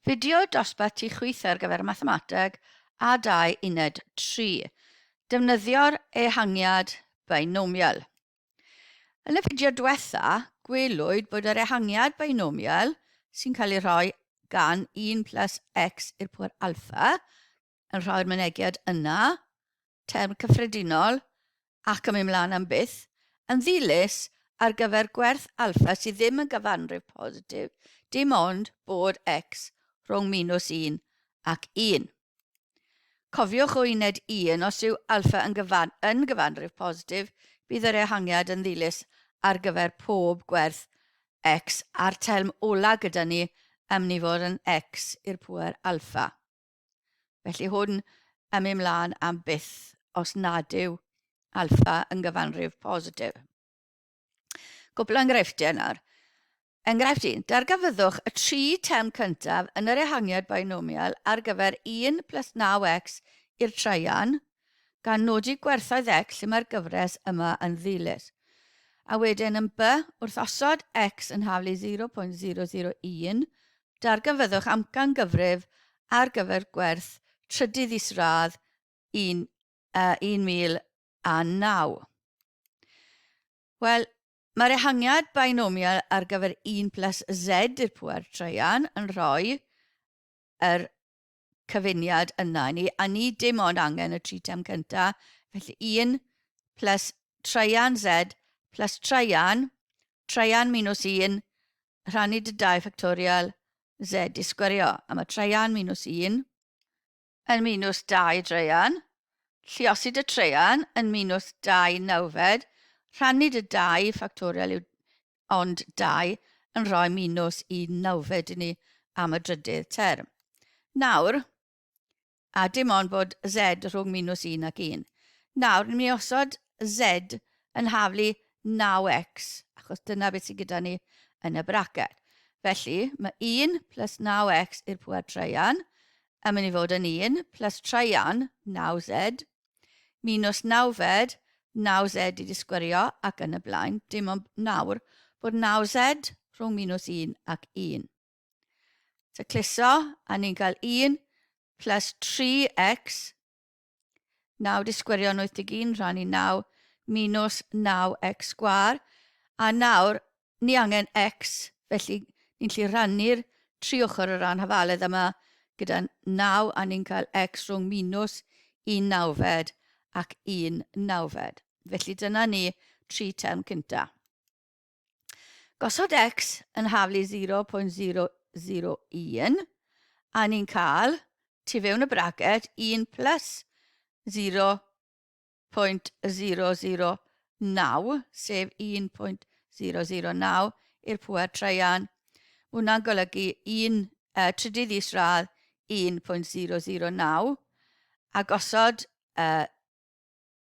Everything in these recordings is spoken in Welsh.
Fideo dosbarth tu chwith ar gyfer mathemateg a 2 uned 3. Defnyddio'r ehangiad binomial. Yn y fideo diwetha, gwelwyd bod yr ehangiad binomial sy'n cael ei rhoi gan 1 plus x i'r pŵer alpha yn rhoi'r mynegiad yna, term cyffredinol ac yn mynd mlaen am byth, yn ddilys ar gyfer gwerth alpha sydd ddim yn gyfanrif positif, dim ond bod x rhwng -1 ac 1. Cofiwch o uned 1, os yw alpha yn gyfanrif positif, bydd yr ehangiad yn ddilys ar gyfer pob gwerth x a'r term ola gyda ni am ni fod yn x i'r pŵer alpha. Felly hwn yn mynd mlaen am byth os nad yw alpha yn gyfanrif positif. Cwpl o enghreifftiau nawr. Enghraifft 1. Dargafyddwch y 3 term cyntaf yn yr ehangiad binomial ar gyfer 1 plus 9x i'r treian, gan nodi gwerthoedd x lle mae'r gyfres yma yn ddilys. A wedyn yn b, wrth osod x yn haflu 0.001, dargafyddwch amcan gyfrif ar gyfer gwerth trydydd isradd 1009. Wel, mae'r ehangiad binomial ar gyfer 1 plus z i'r pŵer treian yn rhoi yr cyfuniad yna i ni, a ni dim ond angen y 3 term cyntaf, felly 1 plus treian z plus treian minus 1, rhannu dy 2 factorial z i sgwario. A mae treian minus 1 yn minus 2 treian, lluosi dy treian yn minus 2 nawfed, rhannu dy 2 factorial yw ond 2 yn rhoi minus 1 nawfed i ni am y drydydd term. Nawr, a dim ond bod z rhwng -1 ac 1. Nawr, ni osod z yn haflu 9x, achos dyna beth sydd gyda ni yn y braced. Felly, mae 1 plus 9x i'r pŵer treian yn mynd i fod yn 1 plus treian 9z minus nawfed 9z i disgwyrio ac yn y blaen, dim ond nawr bod 9z rhwng -1 ac 1. So cluso, a ni'n cael 1 plus 3x, 9 disgwyrio 81 rhannu 9 minus 9x sgwar, a nawr ni angen x, felly ni'n gallu rhannu'r 3 ochr o ran hafaledd yma gyda 9, a ni'n cael x rhwng minus 1 nawfed ac 1 nawfed. Felly dyna ni 3 term cynta. Gosod x yn haflu 0.001, a ni'n cael, tu fewn y braced, 1 plus 0.009, sef 1.009 i'r pŵer treian. Hwna'n golygu trydydd isradd 1.009, a gosod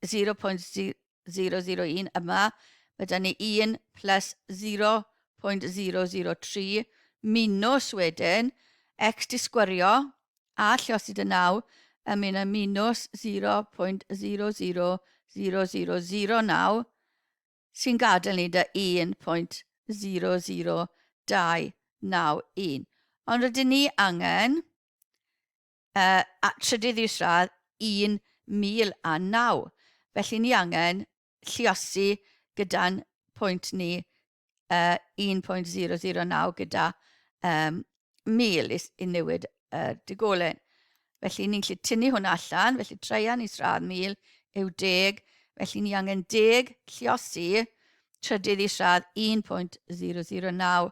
0.001 yma, byda ni 1 plus 0.003 minus wedyn x disgwyrio a lluosi dy 9 yn mynd yn minus 0.00009 sy'n gadael ni dy 1.00291. Ond rydyn ni angen trydydd isradd 1009. Felly ni angen lluosi gyda'n pwynt ni 1.009 gyda 1000 i newid digolyn. Felly ni'n gallu tynnu hwnna allan, felly treian isradd 1000 yw 10, felly ni angen 10 lluosi trydydd isradd 1.009,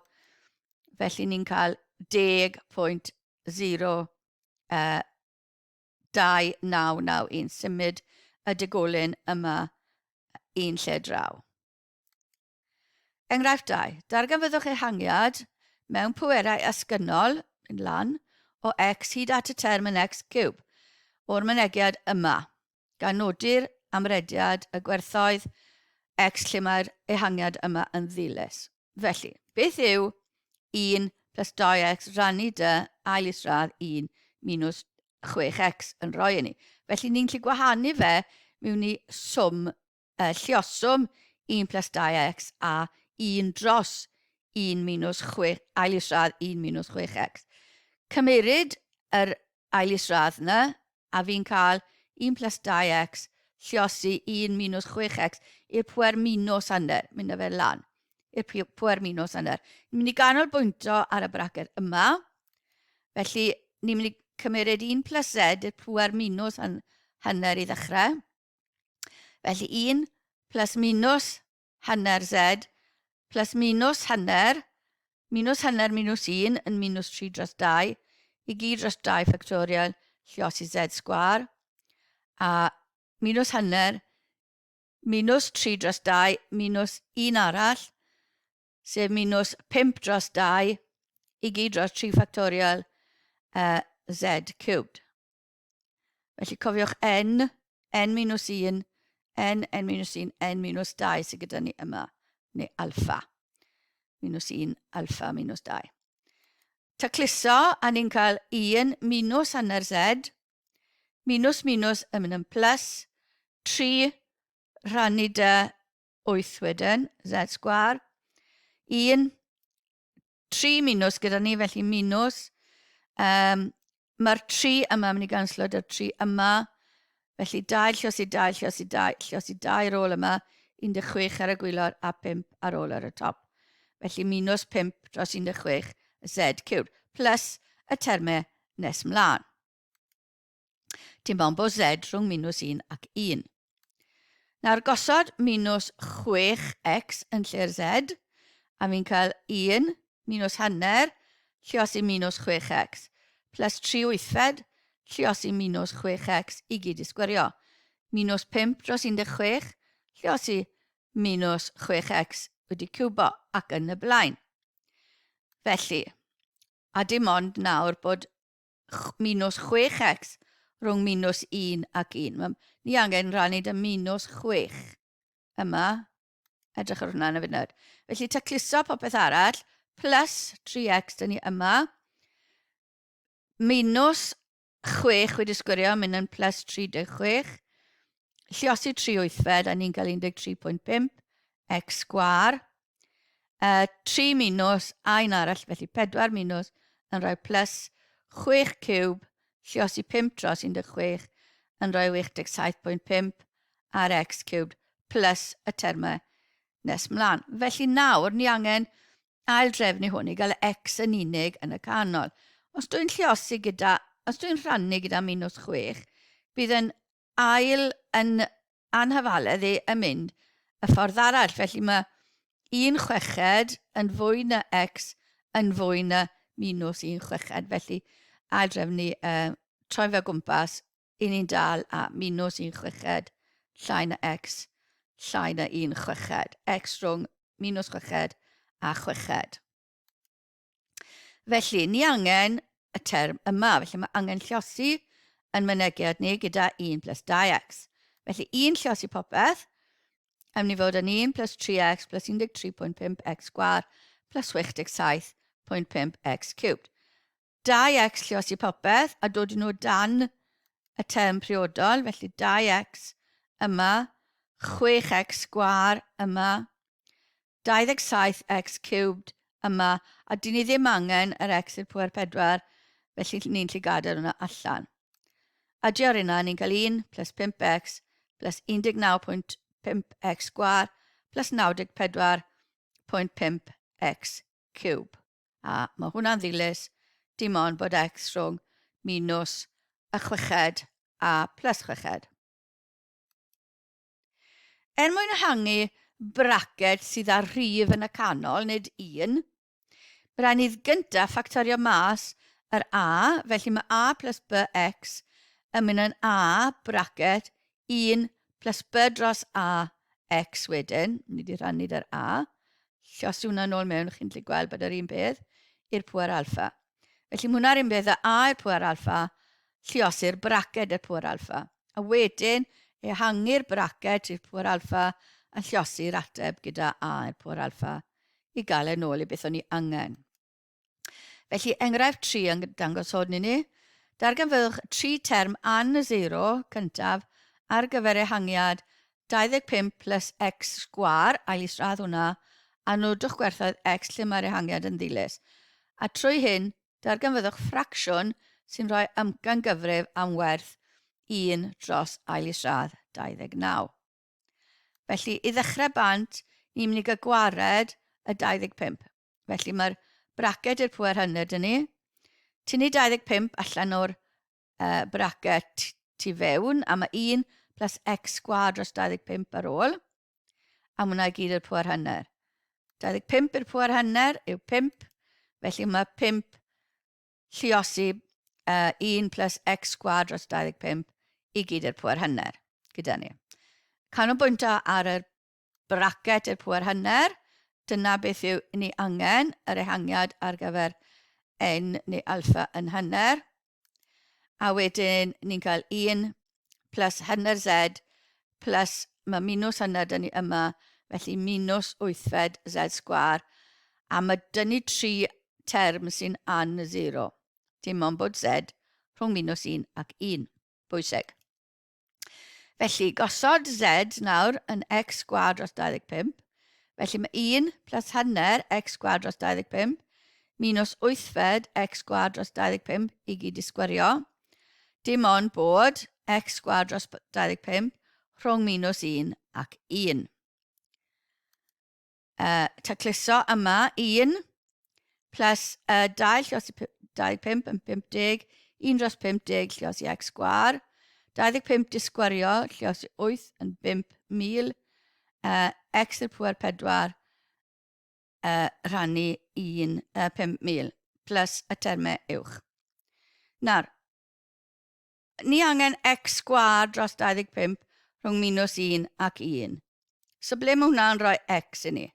felly ni'n cael 10.02991, symud y digolyn yma un lle draw. Enghraifft 2. Darganfyddwch ehangiad mewn pwerau asgynnol yn lan o x hyd at y term yn x cube o'r mynegiad yma, gan nodi'r amrediad y gwerthoedd x lle mae'r ehangiad yma yn ddilys. Felly, beth yw 1 plus 2x rhannu dy ail isradd 1 minus 6x yn rhoi i ni? Felly ni'n gallu gwahanu fe mewn i lluoswm 1 plus 2x a 1 dros 1 minus 6, ail isradd 1 minus 6x. Cymeryd yr ail isradd yna, a fi'n cael 1 plus 2x lluosi 1 minus 6x i'r pwer minus hanner, mynd â fe lan, i'r pwer minus hanner. Ni'n mynd i ganolbwynto ar y braced yma, felly ni'n mynd i cymryd 1 plus z i'r pwer minus hanner i ddechrau. Felly 1 plus minus hanner z plus minus hanner minus 1 yn minus 3 dros 2, i gyd dros 2 factorial lluosi z sgwar, a minus hanner minus 3 dros 2 minus 1 arall, sef minus 5 dros 2, i gyd dros 3 factorial z cubed. Felly cofiwch n minus 1, n minus 1, n minus 2 sydd gyda ni yma, neu alpha. Minus 1, alpha minus 2. Tacluso, a ni'n cael 1 minus hanner z, minus minus yn mynd yn plus, 3 rhannu dy 8 wedyn, z sgwar, 1, 3 minus gyda ni, felly minus, mae'r 3 yma mynd i ganslo dy'r 3 yma, felly 2 lluosi 2 lluosi 2 lluosi 2 ar ôl yma, 16 ar y gwylod a 5 ar ôl ar y top. Felly minus 5 dros 16 z cubed, plus y termau nes mlaen. Dim ond bod z rhwng minus 1 ac 1. Nawr gosod minus 6x yn lle'r z, a fi'n cael 1 minus hanner lluosi minus 6x, plus 3 wythfed lluosi minus 6x i gyd i sgwario. Minus 5 dros 16 lluosi minus 6x wedi cwbo ac yn y blaen. Felly, a dim ond nawr bod minus 6x rhwng minus 1 ac 1. Ni angen rannu dy minus 6 yma, edrych ar hwnna'n y funud. Felly tacluso popeth arall, plus 3x dyn ni yma, minus 6 wedi sgwirio, mynd yn plus 36, lluosi 3 wythfed, a ni'n cael 13.5 x sgwar, 3 minus a un arall, felly 4 minus yn rhoi plus 6 cube, lluosi 5 dros 16 yn rhoi 87.5 ar x cubed plus y termau nes mlaen. Felly nawr ni angen ail drefnu hwn i gael x yn unig yn y canol. Os dwi'n rhannu gyda minus 6, bydd yn ail yn anhyfaledd yn mynd y ffordd arall. Felly mae 1 chweched yn fwy na x yn fwy na minus 1 chweched. Felly ail drefnu troi fe gwmpas, i ni'n dal a minus 1 chweched llai na x llai na 1 chweched. X rhwng minus chweched a chweched. Felly ni angen y term yma. Felly mae angen lluosi yn mynegiad ni gyda 1 plus 2x. Felly 1 lluosi popeth, am ni fod yn 1 plus 3x plus 13.5 x sgwar plus 67.5 x cubed. 2x lluosi popeth a dod nhw dan y term priodol, felly 2x yma, 6x sgwar yma, 27x cubed yma, a dyn ni ddim angen yr x i'r pwer 4, felly ni'n lli gadael hwnna allan. Adio ar hynna, ni'n cael 1 plus 5x plus 19.5 x sgwar plus 94.5 x cube. A mae hwnna'n ddilys, dim ond bod x rhwng minus y chweched a plus chweched. Mwyn ehangu braced sydd ar rhif yn y canol, nid 1, byddai'n idd gyntaf ffactorio mas yr a, felly mae a plus bx yn mynd yn a braced 1 plus b dros a x wedyn, ni wedi rhannu dy'r a, lluosi hwnna nôl mewn, chi'n gallu gweld bod yr un peth, i'r pwer alpha. Felly mae hwnna'r un peth a i'r pwer alpha, lluosi'r braced i'r pwer alpha. A wedyn, ehangu'r braced i'r pwer alpha a lluosi'r ateb gyda a i'r pwer alpha i gael e nôl i beth o'n ni angen. Felly, enghraifft 3 yn dangos hwn i ni. Darganfydwch 3 term an y 0 cyntaf ar gyfer ehangiad 25 plus x sgwar, ail isradd hwnna, a nodwch gwerthoedd x lle mae'r ehangiad yn ddilys. A trwy hyn, darganfyddwch ffracsiwn sy'n rhoi amcangyfrif am werth 1 dros ail isradd 29. Felly, i ddechrau bant, ni'n mynd i gael gwared y 25. Felly, mae'r bracet i'r pŵer hynny dyn ni. Tynnu 25 allan o'r bracet tu fewn, a mae 1 plus x sgwâr dros 25 ar ôl. A mae hwnna i gyd i'r pŵer hanner. 25 i'r pŵer hanner yw 5, felly mae 5 lluosi 1 plus x sgwâr dros 25 i gyd i'r pŵer hanner gyda ni. Canolbwyntio ar y bracet i'r pŵer hanner, dyna beth yw ni angen yr ehangiad ar gyfer n neu alpha yn hanner. A wedyn ni'n cael 1 plus hanner z plus mae minus hanner dyn ni yma, felly minus 8 z sgwâr. A mae dyn ni 3 term sy'n an 0. Dim ond bod z rhwng minus 1 ac 1. Bwysig. Felly, gosod z nawr yn x sgwâr dros 25. Felly mae 1 plus hanner x sgwâr dros 25 minus 8 x sgwâr dros 25 i gyd i sgwario. Dim ond bod x sgwâr dros 25 rhwng minus 1 ac 1. Tacluso yma 1 plus 2 lluosi 25 yn 50, 1 dros 50 lluosi x sgwâr. 25 disgwario, lluosi 8 yn 5,000, x i'r pŵer 4 rhannu 5,000, plus y termau uwch. Nawr, ni angen x sgwâr dros 25 rhwng minus 1 ac 1. So ble mae hwnna'n rhoi x i ni?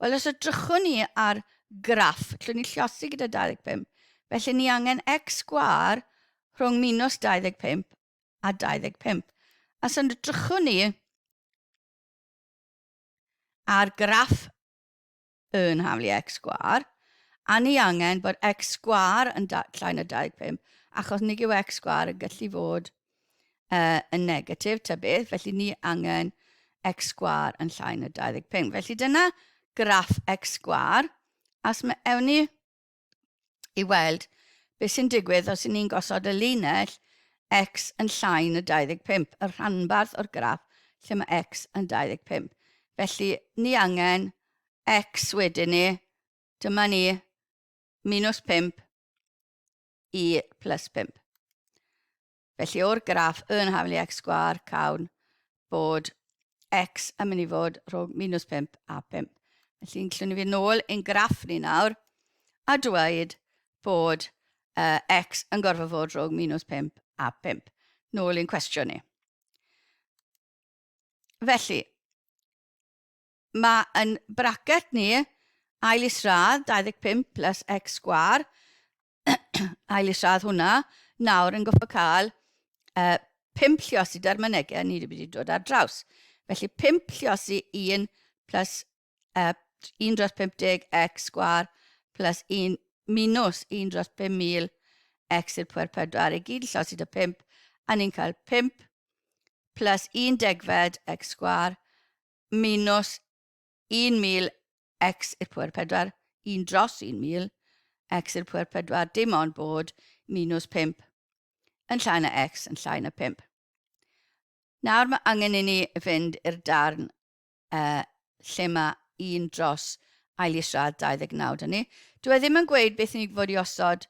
Wel, os ydrychwn ni ar graff, llwn ni lluosi gyda 25, felly ni angen x sgwâr rhwng minus 25 a 25. As yn ydrychwn ni ar graff yn haflu x sgwâr, a ni angen bod x sgwâr yn llai na 25, achos ni yw x sgwâr yn gallu fod yn negatif, ta beth, felly ni angen x sgwâr yn llai na 25. Felly dyna graff x sgwâr, as mae ewn ni i weld beth sy'n digwydd os ni'n gosod y linell x yn llai na 25, y rhanbarth o'r graff lle mae x yn 25. Felly, ni angen x wedyn ni, dyma ni, minus 5 i plus 5. Felly, o'r graff yn haflu x sgwâr cawn bod x yn mynd i fod rhwng minus 5 a 5. Felly, llwn ni fi nôl ein graff ni nawr a dweud bod x yn gorfod fod rhwng minus 5 a 5. Nôl i'n cwestiwn ni. Felly, mae yn bracet ni ail isradd 25 plus x sgwâr, ail isradd hwnna, nawr yn goffo cael 5 lluosi dermynegau ni wedi dod ar draws. Felly 5 lluosi 1 plus 1 dros 50 x sgwâr plus 1 minus 1 dros 5,000 x i'r pŵer 4 i gyd lluosi dy 5, a ni'n cael 5 plus 1 degfed x sgwâr minus 1,000 x i'r pŵer 4, 1 dros 1,000 x i'r pŵer 4, dim ond bod minus 5 yn llai na x yn llai na 5. Nawr mae angen i ni fynd i'r darn lle mae 1 dros ail isradd 29 dyn ni. Dwi ddim yn gweud beth ni'n fod i osod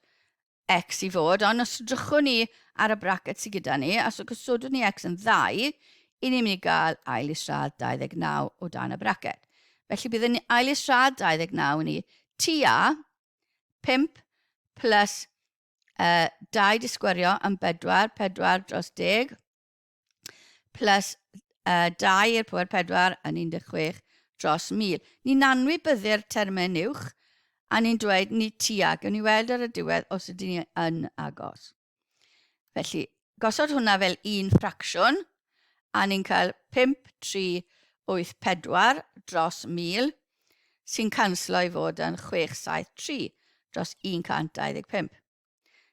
x i fod, ond os drychwn ni ar y bracet sydd gyda ni, os gosodwn ni x yn 2, i ni'n mynd i gael ail isradd 29 o dan y bracet. Felly bydd ni ail isradd 29 ni tua 5 plus 2 disgwario yn 4, 4 dros 10, plus 2 i'r pŵer 4 yn 16 dros 1000. Ni'n anwybyddu'r termau uwch, a ni'n dweud ni tua, gawn ni weld ar y diwedd os ydyn ni yn agos. Felly, gosod hwnna fel un ffracsiwn, a ni'n cael 5, 3, 8, 4 dros 1000, sy'n canslo i fod yn 6, 7, 3 dros 125.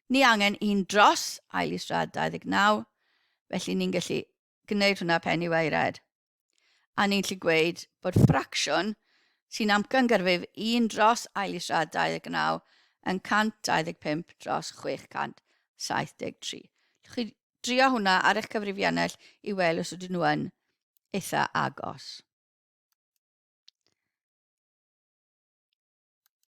Ni angen 1 dros ail isradd 29, felly ni'n gallu gwneud hwnna pen i weired. A ni'n gallu gweud bod ffracsiwn sy'n amcangyfrif 1 dros ail isradd 29 yn 125 dros 673. Llwch chi drio hwnna ar eich cyfrifiannau i weld os ydyn nhw yn eitha agos.